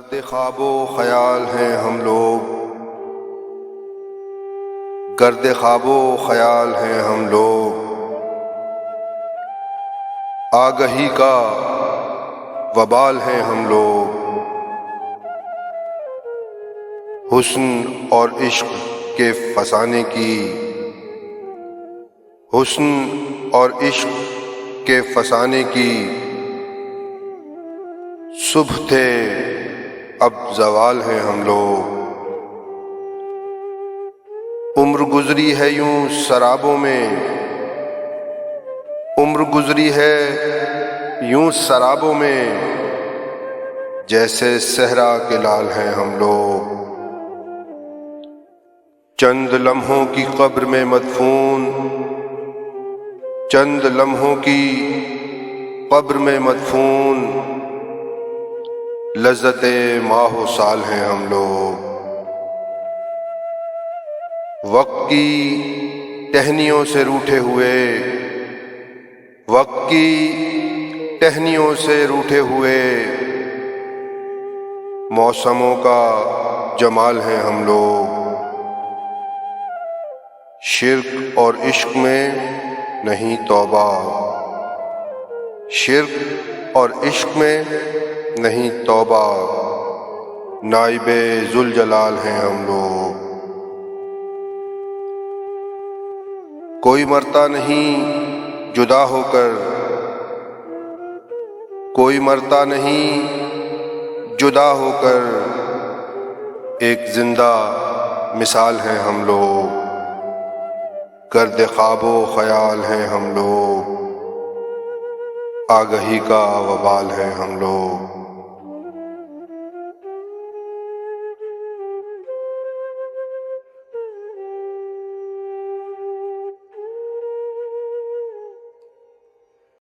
گرد خواب و خیال ہیں ہم لوگ، گرد خواب و خیال ہیں ہم لوگ، آگہی کا وبال ہیں ہم لوگ، حسن اور عشق کے فسانے کی، حسن اور عشق کے فسانے کی صبح تھے اب زوال ہیں ہم لوگ، عمر گزری ہے یوں سرابوں میں، عمر گزری ہے یوں سرابوں میں، جیسے صحرا کے لال ہیں ہم لوگ، چند لمحوں کی قبر میں مدفون، چند لمحوں کی قبر میں مدفون، لذت ماہ و سال ہیں ہم لوگ، وقت کی ٹہنیوں سے روٹھے ہوئے، وقت کی ٹہنیوں سے روٹھے ہوئے، موسموں کا جمال ہیں ہم لوگ، شرک اور عشق میں نہیں توبہ، شرک اور عشق میں نہیں توبہ، نائب ذوالجلال ہیں ہم لوگ، کوئی مرتا نہیں جدا ہو کر، کوئی مرتا نہیں جدا ہو کر، ایک زندہ مثال ہیں ہم لوگ، گرد خواب و خیال ہیں ہم لوگ، آگہی کا وبال ہیں ہم لوگ۔